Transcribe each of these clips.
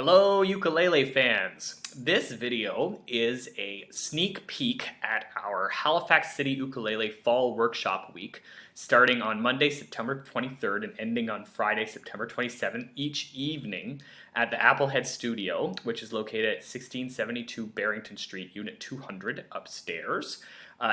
Hello ukulele fans! This video is a sneak peek at our Halifax City Ukulele Fall Workshop Week, starting on Monday, September 23rd and ending on Friday, September 27th each evening at the Applehead Studio, which is located at 1672 Barrington Street, Unit 200 upstairs,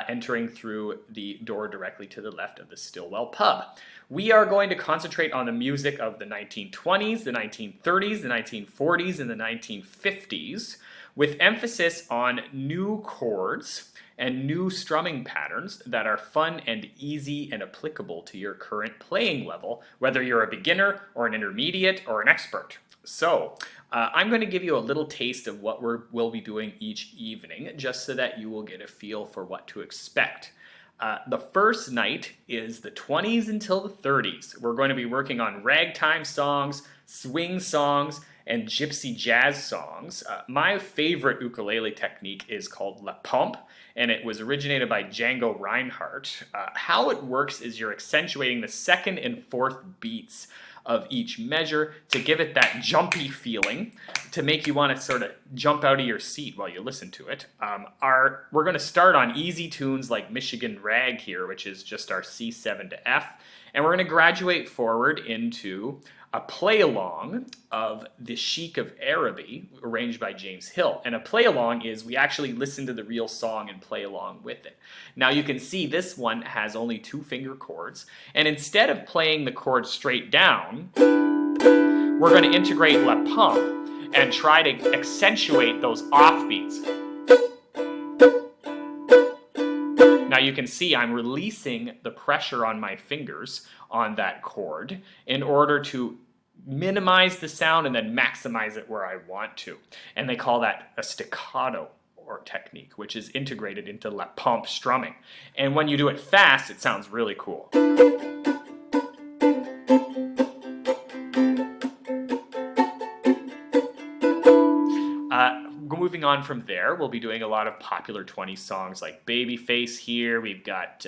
entering through the door directly to the left of the Stillwell Pub. We are going to concentrate on the music of the 1920s, the 1930s, the 1940s, and the 1950s, with emphasis on new chords and new strumming patterns that are fun and easy and applicable to your current playing level, whether you're a beginner or an intermediate or an expert. So, I'm going to give you a little taste of what we'll be doing each evening, just so that you will get a feel for what to expect. The first night is the 20s until the 30s. We're going to be working on ragtime songs, swing songs, and gypsy jazz songs. My favorite ukulele technique is called La Pompe, and it was originated by Django Reinhardt. How it works is you're accentuating the second and fourth beats of each measure to give it that jumpy feeling, to make you want to sort of jump out of your seat while you listen to it. We're going to start on easy tunes like Michigan Rag here, which is just our C7 to F, and we're going to graduate forward into a play-along of The Sheik of Araby, arranged by James Hill. And a play-along is we actually listen to the real song and play along with it. Now you can see this one has only 2-finger chords, and instead of playing the chords straight down, we're going to integrate La Pompe and try to accentuate those offbeats. Now you can see I'm releasing the pressure on my fingers on that chord in order to minimize the sound and then maximize it where I want to. And they call that a staccato or technique, which is integrated into La Pompe strumming. And when you do it fast, it sounds really cool. Moving on from there, we'll be doing a lot of popular 20s songs like Babyface here. We've got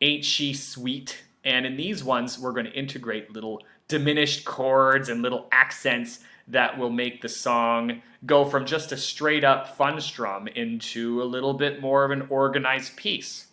Ain't She Sweet. And in these ones, we're going to integrate little diminished chords and little accents that will make the song go from just a straight up fun strum into a little bit more of an organized piece.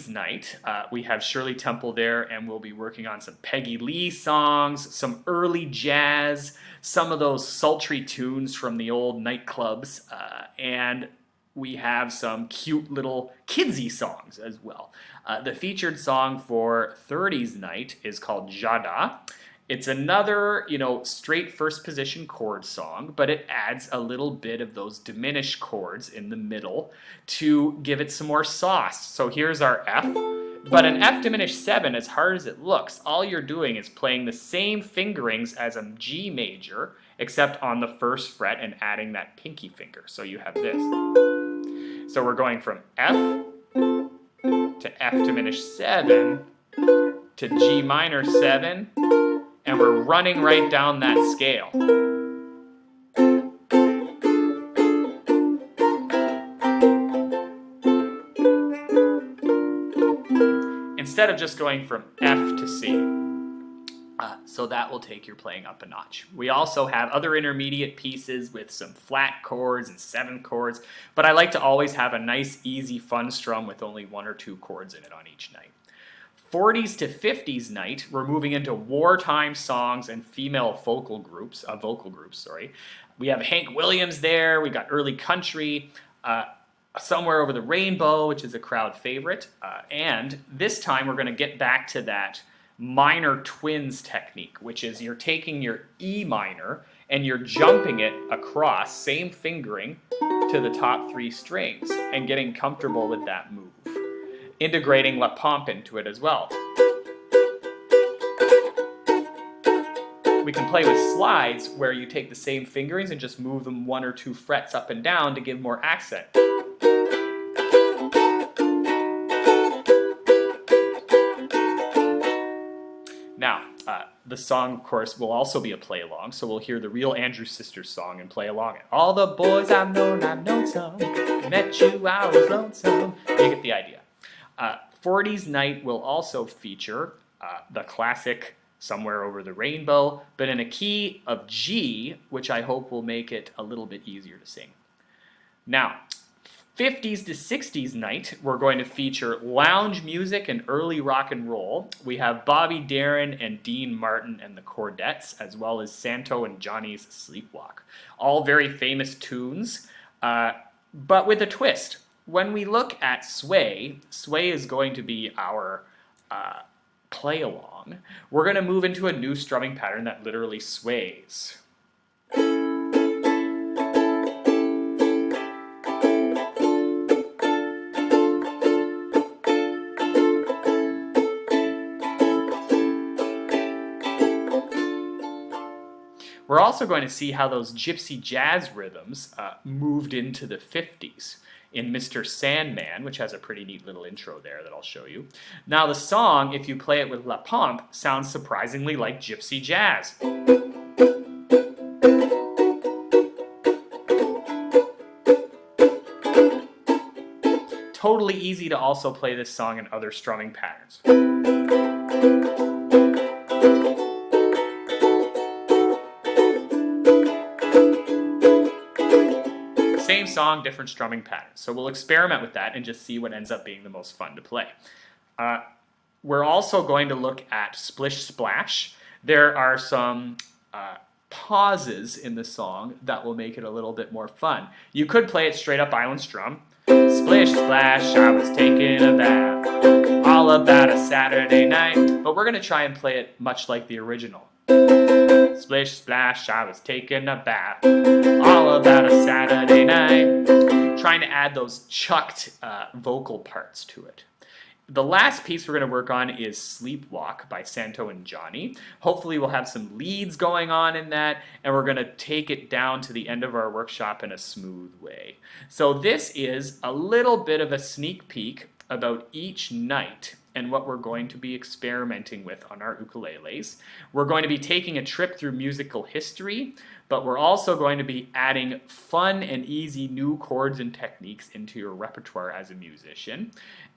Night, we have Shirley Temple there, and we'll be working on some Peggy Lee songs, some early jazz, some of those sultry tunes from the old nightclubs, and we have some cute little kidsy songs as well. The featured song for 30s night is called Giada. It's another, straight first position chord song, but it adds a little bit of those diminished chords in the middle to give it some more sauce. So here's our F, but an F diminished 7, as hard as it looks, all you're doing is playing the same fingerings as a G major, except on the first fret and adding that pinky finger. So you have this. So we're going from F to F diminished 7 to G minor 7, and we're running right down that scale. Instead of just going from F to C. So that will take your playing up a notch. We also have other intermediate pieces with some flat chords and 7 chords, but I like to always have a nice, easy, fun strum with only 1 or 2 chords in it on each night. 40s to 50s night, we're moving into wartime songs and female vocal groups. We have Hank Williams there. We got early country, Somewhere Over the Rainbow, which is a crowd favorite. And this time we're going to get back to that minor twins technique, which is you're taking your E minor and you're jumping it across, same fingering, to the top 3 strings and getting comfortable with that move. Integrating La Pompe into it as well. We can play with slides where you take the same fingerings and just move them 1 or 2 frets up and down to give more accent. Now, The song, of course, will also be a play-along, so we'll hear the real Andrew Sisters song and play along it. All the boys I've known some, met you, I was lonesome. You get the idea. 40s Night will also feature the classic Somewhere Over the Rainbow, but in a key of G, which I hope will make it a little bit easier to sing. Now, 50s to 60s night, we're going to feature lounge music and early rock and roll. We have Bobby Darin and Dean Martin and the Chordettes, as well as Santo and Johnny's Sleepwalk. All very famous tunes, but with a twist. When we look at Sway, Sway is going to be our play-along. We're going to move into a new strumming pattern that literally sways. We're also going to see how those gypsy jazz rhythms moved into the 50s in Mr. Sandman, which has a pretty neat little intro there that I'll show you. Now the song, if you play it with La Pompe, sounds surprisingly like gypsy jazz. Totally easy to also play this song in other strumming patterns. Same song, different strumming patterns. So we'll experiment with that and just see what ends up being the most fun to play. We're also going to look at Splish Splash. There are some pauses in the song that will make it a little bit more fun. You could play it straight up island strum. Splish splash, I was taking a bath, all about a Saturday night. But we're going to try and play it much like the original. Splish splash, I was taking a bath, all about a Saturday night. Trying to add those chucked vocal parts to it. The last piece we're going to work on is Sleepwalk by Santo and Johnny. Hopefully we'll have some leads going on in that, and we're going to take it down to the end of our workshop in a smooth way. So this is a little bit of a sneak peek about each night and what we're going to be experimenting with on our ukuleles. We're going to be taking a trip through musical history, but we're also going to be adding fun and easy new chords and techniques into your repertoire as a musician.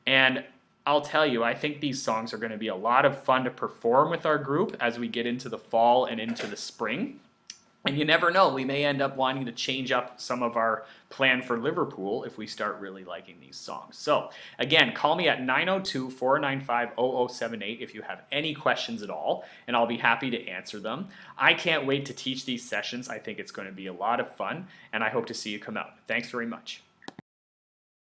And I'll tell you, I think these songs are going to be a lot of fun to perform with our group as we get into the fall and into the spring. And you never know, we may end up wanting to change up some of our plan for Liverpool if we start really liking these songs. So again, call me at 902-495-0078 if you have any questions at all, and I'll be happy to answer them. I can't wait to teach these sessions. I think it's going to be a lot of fun, and I hope to see you come out. Thanks very much.